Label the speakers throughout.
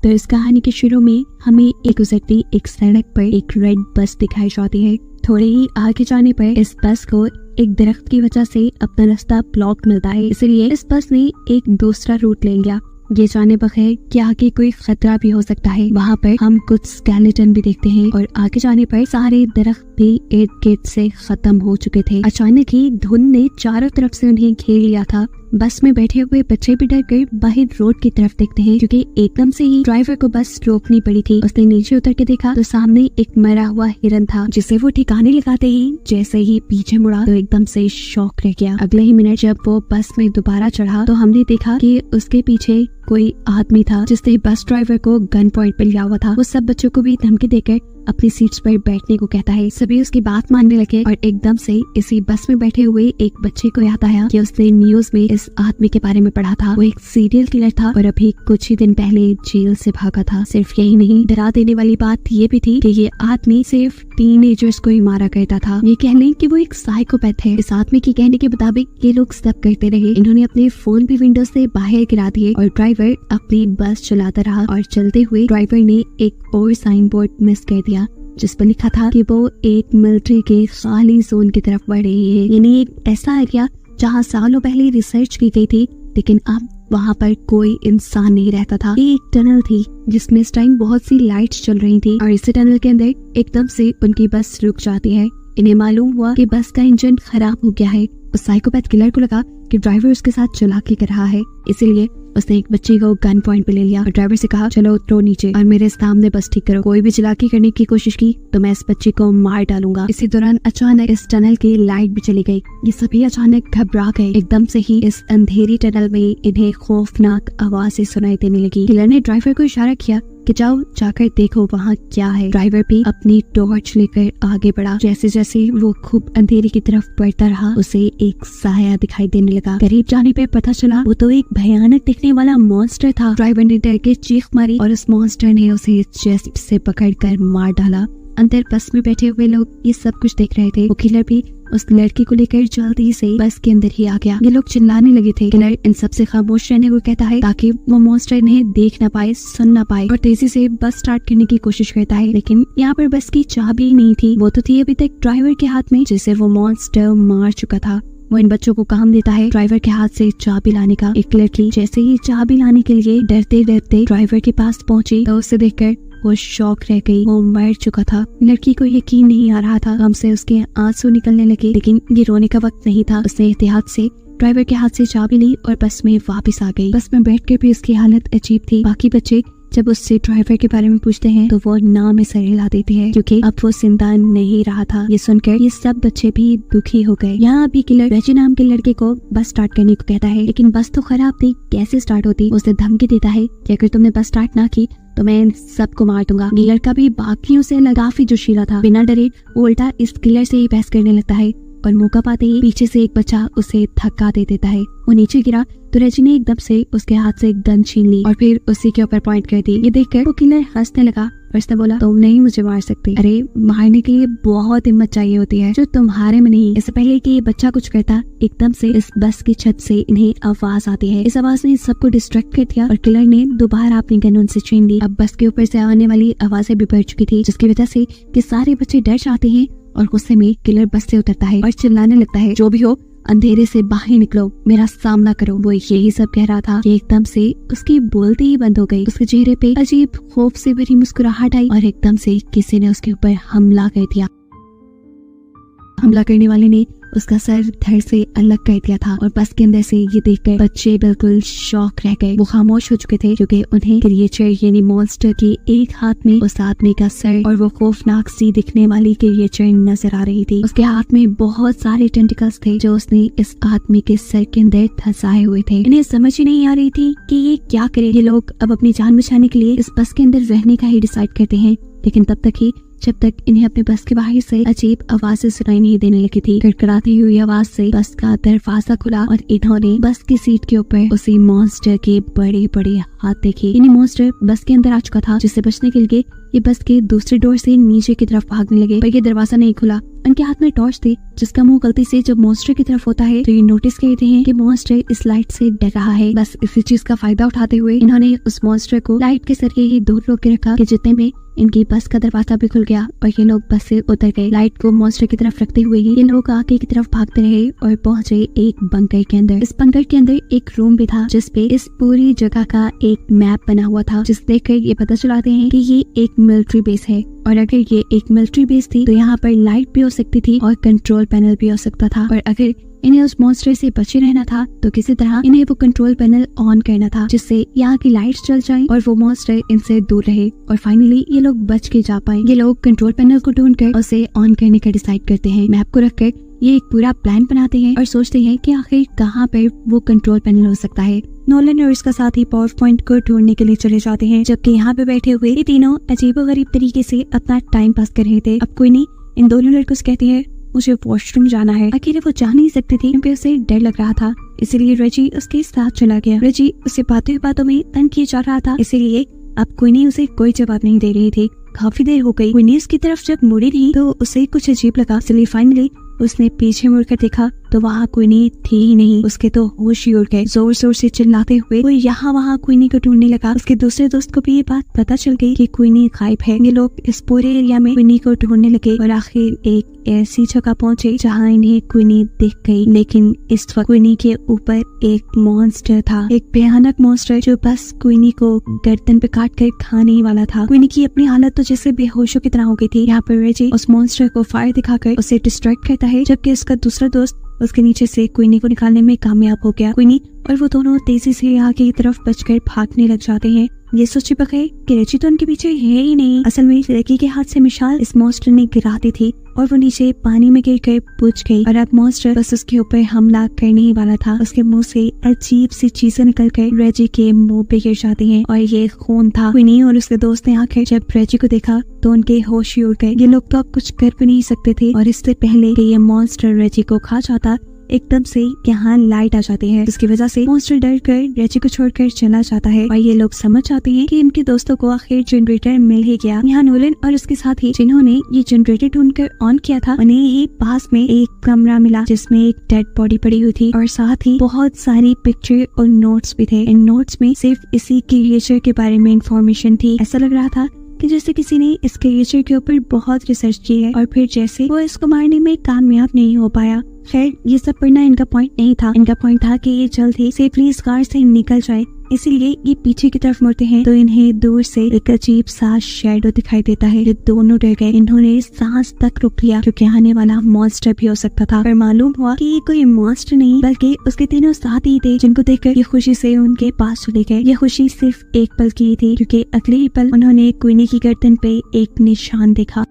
Speaker 1: तो इस कहानी के शुरू में हमें एक गुजरती एक सड़क पर एक रेड बस दिखाई जाती है। थोड़े ही आगे जाने पर इस बस को एक दरख्त की वजह से अपना रास्ता ब्लॉक मिलता है, इसलिए इस बस ने एक दूसरा रूट ले लिया। ये जाने बगैर कि आगे कोई खतरा भी हो सकता है। वहाँ पर हम कुछ स्केलेटन भी देखते हैं और आगे जाने पर सारे दरख्त भी इर्द गिर्द से खत्म हो चुके थे। अचानक ही धुंध ने चारों तरफ से उन्हें घेर लिया था। बस में बैठे हुए बच्चे भी डर कर बाहर रोड की तरफ देखते हैं, क्योंकि एकदम से ही ड्राइवर को बस रोकनी पड़ी थी। उसने नीचे उतर के देखा तो सामने एक मरा हुआ हिरन था, जिसे वो ठिकाने लगाते ही जैसे ही पीछे मुड़ा तो एकदम से शॉक रह गया। अगले ही मिनट जब वो बस में दोबारा चढ़ा तो हमने देखा कि उसके पीछे कोई आदमी था, जिसने बस ड्राइवर को गन पॉइंट पर लिया हुआ था। वो सब बच्चों को भी धमकी देकर अपनी सीट्स पर बैठने को कहता है। सभी उसकी बात मानने लगे और एकदम से इसी बस में बैठे हुए एक बच्चे को याद आया कि उसने न्यूज में इस आदमी के बारे में पढ़ा था। वो एक सीरियल किलर था और अभी कुछ ही दिन पहले जेल से भागा था। सिर्फ यही नहीं, डरा देने वाली बात ये भी थी कि ये आदमी सिर्फ टीनेजर्स को ही मारा करता था। ये कह लें कि वो एक साइकोपैथ है। इस आदमी के कहने के मुताबिक ये लोग सब करते रहे। इन्होंने अपने फोन भी विंडो से बाहर गिरा दिए और ड्राइवर अपनी बस चलाता रहा। और चलते हुए ड्राइवर ने एक और साइन बोर्ड मिस कर दिया, जिस पर लिखा था कि वो एक मिलिट्री के खाली जोन की तरफ बढ़ रही है। यानी एक ऐसा एरिया जहाँ सालों पहले रिसर्च की गई थी, लेकिन अब वहाँ पर कोई इंसान नहीं रहता था। ये एक टनल थी जिसमें इस टाइम बहुत सी लाइट्स चल रही थी और इसी टनल के अंदर एकदम से उनकी बस रुक जाती है। इन्हें मालूम हुआ कि बस का इंजन खराब हो गया है। उस साइकोपैथ किलर को लगा कि ड्राइवर उसके साथ चालाकी कर रहा है, इसीलिए उसने एक बच्चे को गन पॉइंट पे ले लिया और ड्राइवर से कहा, चलो उतरो नीचे और मेरे सामने बस ठीक करो। कोई भी चालाकी करने की कोशिश की तो मैं इस बच्चे को मार डालूंगा। इसी दौरान अचानक इस टनल की लाइट भी चली गई। ये सभी अचानक घबरा गए। एकदम से ही इस अंधेरी टनल में इन्हें खौफनाक आवाजें सुनाई देने लगी। किलर ने ड्राइवर को इशारा किया कि जाओ जाकर देखो वहाँ क्या है। ड्राइवर भी अपनी टॉर्च लेकर आगे बढ़ा। जैसे जैसे वो खूब अंधेरे की तरफ बढ़ता रहा, उसे एक साया दिखाई देने लगा। करीब जाने पे पता चला वो तो एक भयानक दिखने वाला मॉन्स्टर था। ड्राइवर ने डर के चीख मारी और उस मॉन्स्टर ने उसे चेस्ट से पकड़कर मार डाला। अंदर बस में बैठे हुए लोग ये सब कुछ देख रहे थे। वो किलर भी उस लड़की को लेकर जल्दी से बस के अंदर ही आ गया। ये लोग चिल्लाने लगे थे। किलर इन सबसे खामोश रहने को कहता है ताकि वो मॉन्स्टर इन्हें देख ना पाए, सुन ना पाए, और तेजी से बस स्टार्ट करने की कोशिश करता है। लेकिन यहाँ पर बस की चाबी नहीं थी। वो तो थी अभी तक ड्राइवर के हाथ में, जिसे वो मॉन्स्टर मार चुका था। वो इन बच्चों को काम देता है ड्राइवर के हाथ से चाबी लाने का। एक लड़की जैसे ही चाबी लाने के लिए डरते डरते ड्राइवर के पास पहुंची तो उसे देखकर वो शॉक रह गई। वो मर चुका था। लड़की को यकीन नहीं आ रहा था। हमसे उसके आंसू निकलने लगे, लेकिन ये रोने का वक्त नहीं था। उसने एहतियात से ड्राइवर के हाथ से चाबी ली और बस में वापस आ गई। बस में बैठकर भी उसकी हालत अजीब थी। बाकी बच्चे जब उससे ड्राइवर के बारे में पूछते हैं तो वो ना में सर हिला देती है, क्योंकि अब वो जिंदा नहीं रहा था। ये सुनकर ये सब बच्चे भी दुखी हो गए। यहाँ अभी किलर रेजी नाम के लड़के को बस स्टार्ट करने को कहता है, लेकिन बस तो खराब थी, कैसे स्टार्ट होती। उसे धमकी देता है कि अगर तुमने बस स्टार्ट ना की तो मैं इन सबको मार दूंगा। ये लड़का भी बाकियों से काफी जोशीला था। बिना डरे वो उल्टा इस किलर से ही बहस करने लगता है और मौका पाते ही पीछे से एक बच्चा उसे धक्का दे देता है। वो नीचे गिरा तो रेजी ने एकदम से उसके हाथ से एक गन छीन ली और फिर उसी के ऊपर पॉइंट कर दी। ये देखकर वो किलर हंसने लगा और उसने बोला, तुम नहीं मुझे मार सकते। अरे मारने के लिए बहुत हिम्मत चाहिए होती है, जो तुम्हारे में नहीं। इससे पहले कि ये बच्चा कुछ करता, एकदम से इस बस की छत से इन्हें आवाज आती है। इस आवाज ने सबको डिस्ट्रैक्ट कर दिया और किलर ने दोबारा अपनी गन उनसे छीन ली। अब बस के ऊपर से आने वाली आवाजें भी बढ़ चुकी थी, जिसकी वजह से कि सारे बच्चे डर जाते हैं और गुस्से में किलर बस से उतरता है और चिल्लाने लगता है, जो भी हो अंधेरे से बाहर निकलो, मेरा सामना करो। वो यही सब कह रहा था कि एकदम से उसकी बोलती ही बंद हो गई। उसके चेहरे पे अजीब खौफ से भरी मुस्कुराहट आई और एकदम से किसी ने उसके ऊपर हमला कर दिया। हमला करने वाले ने उसका सर धड़ से अलग कर दिया था और बस के अंदर से ये देखकर बच्चे बिल्कुल शॉक रह गए। वो खामोश हो चुके थे, क्योंकि उन्हें क्रिएचर यानी मॉन्स्टर की एक हाथ में उस आदमी का सर और वो खौफनाक सी दिखने वाली क्रिएचर नजर आ रही थी। उसके हाथ में बहुत सारे टेंटिकल्स थे जो उसने इस आदमी के सर के अंदर धंसाए हुए थे। इन्हें समझ ही नहीं आ रही थी कि ये क्या करे। ये लोग अब अपनी जान बचाने के लिए इस बस के अंदर रहने का ही डिसाइड करते हैं, लेकिन तब तक ही जब तक इन्हें अपने बस के बाहर से अजीब आवाजें सुनाई नहीं देने लगी थी। कड़कड़ाती हुई आवाज से बस का दरवाजा खुला और इन्होंने बस की सीट के ऊपर उसी मॉन्स्टर के बड़े बड़े हाथ देखे। यानी मॉन्स्टर बस के अंदर आ चुका था, जिससे बचने के लिए ये बस के दूसरे डोर से नीचे की तरफ भागने लगे, पर ये दरवाजा नहीं खुला। उनके हाथ में टॉर्च थी, जिसका मुंह गलती से जब मॉन्स्टर की तरफ होता है तो ये नोटिस करते हैं कि मॉन्स्टर इस लाइट से डर रहा है। बस इसी चीज का फायदा उठाते हुए इन्होंने उस मॉन्स्टर को लाइट के जरिए ही दूर रोक के रखा कि जितने में इनकी बस का दरवाजा भी खुल गया और ये लोग बस से उतर गए। लाइट को मॉन्स्टर की तरफ रखते हुए ही ये लोग आगे की तरफ भागते रहे और पहुंचे एक बंकर के अंदर। इस बंकर के अंदर एक रूम भी था जिसपे इस पूरी जगह का एक मैप बना हुआ था, जिस देखकर ये पता चलाते हैं कि ये एक मिलिट्री बेस है और अगर ये एक मिलिट्री बेस थी तो यहाँ पर लाइट भी हो सकती थी और कंट्रोल पैनल भी हो सकता था। और अगर इन्हें उस मॉन्स्टर से बचे रहना था तो किसी तरह इन्हें वो कंट्रोल पैनल ऑन करना था जिससे यहाँ की लाइट्स जल जाएं और वो मॉन्स्टर इनसे दूर रहे और फाइनली ये लोग बच के जा पाए। ये लोग कंट्रोल पैनल को ढूंढकर उसे ऑन करने का डिसाइड करते हैं। मैप को रखकर ये एक पूरा प्लान बनाते हैं और सोचते हैं कि आखिर कहाँ पर वो कंट्रोल पैनल हो सकता है। नोलन और इसका साथी पावर पॉइंट को ढूंढने के लिए चले जाते हैं, जबकि यहाँ पे बैठे हुए ये तीनों अजीबोगरीब तरीके से अपना टाइम पास कर रहे थे। अब कोई नहीं इन दोनों लड़कों से कहती है मुझे वॉशरूम जाना है। अकेले वो जा नहीं सकती थी क्योंकि उसे डर लग रहा था, इसीलिए रेजी उसके साथ चला गया। रेजी उसे बातों में तंग किया जा रहा था, इसीलिए अब क्वीनी उसे कोई जवाब नहीं दे रही थी। काफी देर हो गई, क्वीनी उसकी तरफ जब मुड़ी नहीं तो उसे कुछ अजीब लगा, इसलिए फाइनली उसने पीछे मुड़कर देखा तो वहाँ क्वीनी थी ही नहीं। उसके तो होश ही उड़ गए। जोर जोर से चिल्लाते हुए वो यहाँ वहाँ क्वीनी को ढूंढने लगा। उसके दूसरे दोस्त को भी ये बात पता चल गई कि क्वीनी गायब है। ये लोग इस पूरे एरिया में क्वीनी को ढूंढने लगे और आखिर एक ऐसी जगह पहुँचे जहाँ इन्हें क्वीनी दिख गई। लेकिन इस वक्त क्वीनी के ऊपर एक मॉन्स्टर था, एक भयानक मॉन्स्टर जो बस क्वीनी को गर्दन पे काट कर खाने ही वाला था। क्वीनी की अपनी हालत तो जैसे बेहोशों की तरह हो गई थी। यहाँ पर रेजी उस मॉन्स्टर को फायर दिखाकर उसे डिस्ट्रैक्ट करता है, जबकि उसका दूसरा दोस्त उसके नीचे से क्वीनी को निकालने में कामयाब हो गया। क्वीनी और वो दोनों तेजी से आगे की तरफ बचकर भागने लग जाते हैं। ये सोचे बगैर कि रेजी तो उनके पीछे है ही नहीं। असल में लड़की के हाथ से मिसाल इस मॉन्स्टर ने गिरा दी थी और वो नीचे पानी में गिर कर बुझ गई और अब मॉन्स्टर बस उसके ऊपर हमला करने ही वाला था। उसके मुंह से अजीब सी चीजें निकल कर रेजी के मुंह पे गिर जाती हैं और ये खून था। क्वीनी और उसके दोस्त ने आकर जब रेजी को देखा तो उनके होश ही उड़ गए। ये लोग तो अब कुछ कर भी नहीं सकते थे और इससे पहले कि ये मॉन्स्टर रेजी को खा जाता एकदम से यहाँ लाइट आ जाती है, जिसकी वजह से मॉन्स्टर डर कर रेजी को छोड़कर चला जाता है और ये लोग समझ जाते हैं कि इनके दोस्तों को आखिर जनरेटर मिल ही गया। यहाँ नोलन और उसके साथी जिन्होंने ये जनरेटर ढूंढकर ऑन किया था उन्हें ही पास में एक कमरा मिला जिसमें एक डेड बॉडी पड़ी हुई थी और साथ ही बहुत सारी पिक्चर और नोट्स भी थे। इन नोट्स में सिर्फ इसी क्रिएचर के बारे में इंफॉर्मेशन थी। ऐसा लग रहा था कि जैसे किसी ने इस क्रिएचर के ऊपर बहुत रिसर्च की है और फिर जैसे वो इसको मारने में कामयाब नहीं हो पाया। खैर ये सब पढ़ना इनका पॉइंट नहीं था। इनका पॉइंट था कि ये जल्द ही सेफली इस कार से निकल जाए, इसीलिए ये पीछे की तरफ मुड़ते हैं तो इन्हें दूर से एक अजीब सा शैडो दिखाई देता है। ये दोनों डर गए। इन्होंने सांस तक रोक लिया क्योंकि आने वाला मॉन्स्टर भी हो सकता था, पर मालूम हुआ कि ये कोई मॉन्स्टर नहीं बल्कि उसके तीनों साथी थे, जिनको देखकर ये खुशी से उनके पास चले गए। ये खुशी सिर्फ एक पल की थी क्योंकि अगले ही पल उन्होंने क्वीनी की गर्दन पे एक निशान देखा।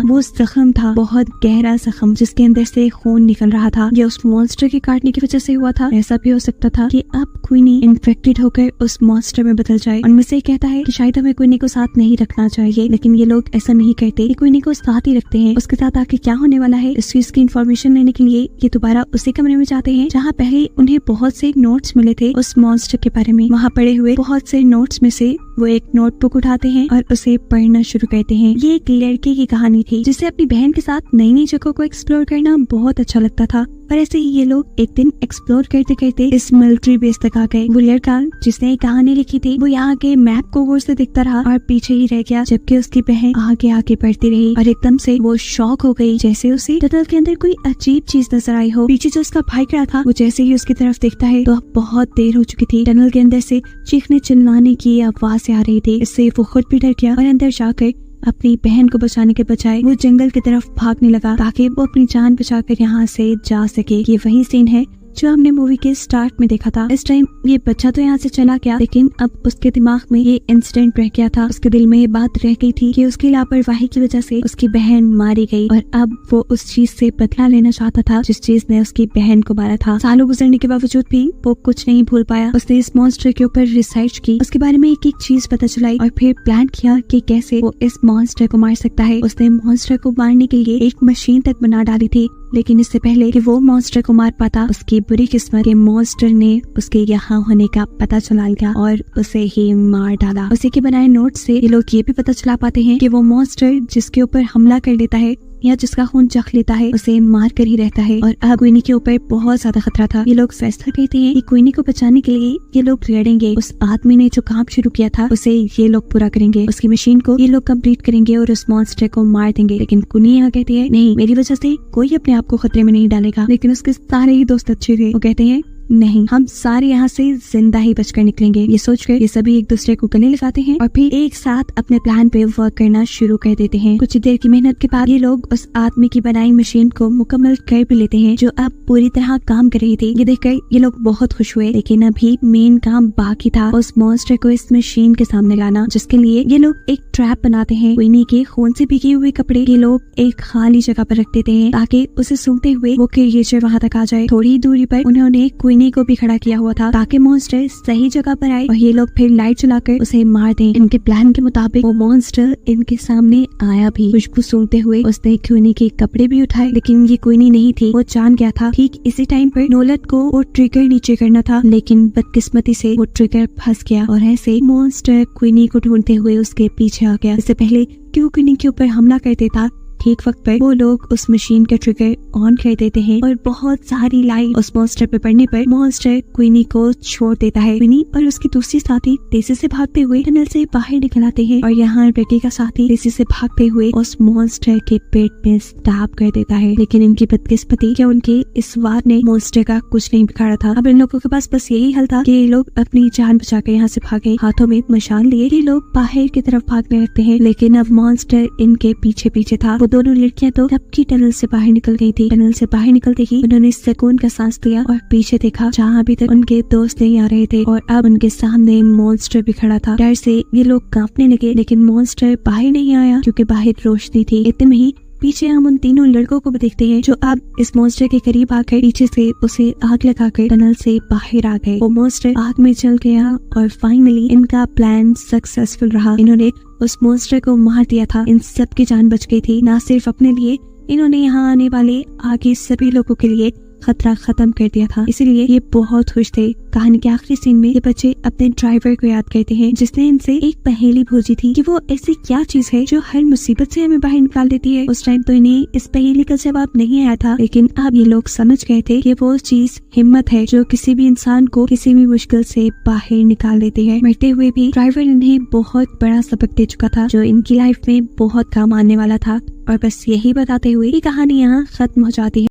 Speaker 1: वो जख्म था, बहुत गहरा जख्म जिसके अंदर से खून निकल रहा था। ये उस मॉन्स्टर के काटने की वजह से हुआ था। ऐसा भी हो सकता था कि अब क्वीनी इन्फेक्टेड होकर उस मॉन्स्टर में बदल जाए। उनमें से कहता है कि शायद हमें क्वीनी को साथ नहीं रखना चाहिए, लेकिन ये लोग ऐसा नहीं करते। क्वीनी को साथ ही रखते हैं। उसके साथ आके क्या होने वाला है इस चीज की इन्फॉर्मेशन लेने के लिए ये दोबारा उसी कमरे में जाते हैं जहाँ पहले उन्हें बहुत से नोट्स मिले थे उस मॉन्स्टर के बारे में। वहाँ पड़े हुए बहुत से नोट्स में से वो एक नोटबुक उठाते हैं और उसे पढ़ना शुरू करते हैं। ये एक लड़के की कहानी थी जिसे अपनी बहन के साथ नई नई जगहों को एक्सप्लोर करना बहुत अच्छा लगता था। पर ऐसे ही ये लोग एक दिन एक्सप्लोर करते करते इस मिलिट्री बेस तक आ गए। वो लड़का जिसने ये कहानी लिखी थी वो यहाँ के मैप को गौर से देखता रहा और पीछे ही रह गया, जबकि उसकी बहन आगे आगे बढ़ती रही और एकदम से वो शॉक हो गई जैसे उसे टनल के अंदर कोई अजीब चीज नजर आई हो। पीछे जो उसका भाई खड़ा था वो जैसे ही उसकी तरफ देखता है तो अब बहुत देर हो चुकी थी। टनल के अंदर से चीखने चिल्लाने की आवाज आ रही थी। इससे वो खुद भी डर गया और अंदर जाकर अपनी बहन को बचाने के बजाय वो जंगल की तरफ भागने लगा ताकि वो अपनी जान बचाकर यहाँ से जा सके। ये वही सीन है जो हमने मूवी के स्टार्ट में देखा था। इस टाइम ये बच्चा तो यहाँ से चला गया, लेकिन अब उसके दिमाग में ये इंसिडेंट रह गया था। उसके दिल में ये बात रह गई थी कि उसकी लापरवाही की वजह से उसकी बहन मारी गई और अब वो उस चीज से बदला लेना चाहता था जिस चीज ने उसकी बहन को मारा था। सालों गुजरने के बावजूद भी वो कुछ नहीं भूल पाया। उसने इस मॉन्स्टर के ऊपर रिसर्च की, उसके बारे में एक एक चीज पता चलाई और फिर प्लान किया कि कैसे वो इस मॉन्स्टर को मार सकता है। उसने मॉन्स्टर को मारने के लिए एक मशीन तक बना डाली थी, लेकिन इससे पहले कि वो मॉन्स्टर को मार पाता उसकी बुरी किस्मत के मॉन्स्टर ने उसके यहाँ होने का पता चला लिया और उसे ही मार डाला। उसी के बनाए नोट से ये लोग ये भी पता चला पाते हैं कि वो मॉन्स्टर जिसके ऊपर हमला कर लेता है या जिसका खून चख लेता है उसे मार कर ही रहता है। और अब क्वीनी के ऊपर बहुत ज्यादा खतरा था। ये लोग फैसला करते हैं कि क्वीनी को बचाने के लिए ये लोग लड़ेंगे। उस आदमी ने जो काम शुरू किया था उसे ये लोग पूरा करेंगे। उसकी मशीन को ये लोग कंप्लीट करेंगे और उस मॉन्स्टर को मार देंगे। लेकिन क्वीनी यहाँ कहती है नहीं, मेरी वजह से कोई अपने आप को खतरे में नहीं डालेगा। लेकिन उसके सारे ही दोस्त अच्छे थे। वो कहते हैं नहीं, हम सारे यहाँ से जिंदा ही बचकर निकलेंगे। ये सोचकर ये सभी एक दूसरे को गले लगाते हैं और फिर एक साथ अपने प्लान पे वर्क करना शुरू कर देते हैं। कुछ देर की मेहनत के बाद ये लोग उस आदमी की बनाई मशीन को मुकम्मल कर भी लेते हैं जो अब पूरी तरह काम कर रही थी। ये देखकर ये लोग बहुत खुश हुए। लेकिन अभी मेन काम बाकी था, उस मॉन्स्टर को इस मशीन के सामने लाना, जिसके लिए ये लोग एक ट्रैप बनाते हैं। क्वीनी के खून से भीगे हुए कपड़े ये लोग एक खाली जगह पर रख देते हैं ताकि उसे सूंघते हुए वो क्रिएचर वहाँ तक आ जाए। थोड़ी दूरी पर उन्होंने क्वीनी को भी खड़ा किया हुआ था ताकि मॉन्स्टर सही जगह पर आए और ये लोग फिर लाइट चलाकर उसे मार दें। इनके प्लान के मुताबिक वो मॉन्स्टर इनके सामने आया भी। खुशबू सूंघते हुए उसने क्वीनी के कपड़े भी उठाए, लेकिन ये क्वीनी नहीं थी। वो जान गया था ठीक इसी टाइम पर नोलत को वो ट्रिगर नीचे करना था, लेकिन बदकिस्मती से वो ट्रिगर फंस गया और ऐसे मॉन्स्टर क्वीनी को ढूंढते हुए उसके पीछे आ गया। इससे पहले क्यों क्वीनी के ऊपर हमला करते था, ठीक वक्त पर वो लोग उस मशीन का ट्रिगर ऑन कर देते हैं और बहुत सारी लाइट उस मॉन्स्टर पे पड़ने पर मॉन्स्टर क्वीनी को छोड़ देता है। क्वीनी और उसकी दूसरी साथी तेजी से भागते हुए टनल से बाहर निकल आते हैं और यहाँ बेटी का साथी तेजी से भागते हुए उस मॉन्स्टर के पेट में स्टैब कर देता है। लेकिन इनकी बदकिस्मती कि उनके इस वार ने मॉन्स्टर का कुछ नहीं बिगाड़ा था। अब इन लोगों के पास बस यही हल था कि ये लोग अपनी जान बचाकर यहाँ से भागे। हाथों में मशाल लिए ये लोग बाहर की तरफ भागने लगते हैं, लेकिन अब मॉन्स्टर इनके पीछे पीछे था। दोनों लड़कियां तो कब की टनल से बाहर निकल गई थी। टनल से बाहर निकलते ही उन्होंने सुकून का सांस लिया और पीछे देखा जहाँ अभी तक उनके दोस्त नहीं आ रहे थे और अब उनके सामने मॉन्स्टर भी खड़ा था। डर से ये लोग कांपने लगे, लेकिन मॉन्स्टर बाहर नहीं आया क्योंकि बाहर रोशनी थी। इतने में ही पीछे हम उन तीनों लड़कों को भी देखते हैं जो अब इस मॉन्स्टर के करीब आकर पीछे से उसे आग लगाकर टनल से बाहर आ गए। वो मॉन्स्टर आग में जल गया और फाइनली इनका प्लान सक्सेसफुल रहा। इन्होंने उस मॉन्स्टर को मार दिया था। इन सब की जान बच गई थी। ना सिर्फ अपने लिए, इन्होंने यहाँ आने वाले आगे सभी लोगों के लिए खतरा खत्म कर दिया था। इसीलिए ये बहुत खुश थे। कहानी के आखिरी सीन में ये बच्चे अपने ड्राइवर को याद करते हैं जिसने इनसे एक पहेली पूछी थी कि वो ऐसी क्या चीज है जो हर मुसीबत से हमें बाहर निकाल देती है। उस टाइम तो इन्हें इस पहेली का जवाब नहीं आया था, लेकिन अब ये लोग समझ गए थे कि वो चीज हिम्मत है जो किसी भी इंसान को किसी भी मुश्किल से बाहर निकाल देती है। मरते हुए भी ड्राइवर इन्हें बहुत बड़ा सबक दे चुका था जो इनकी लाइफ में बहुत काम आने वाला था। और बस यही बताते हुए ये कहानी यहाँ खत्म हो जाती है।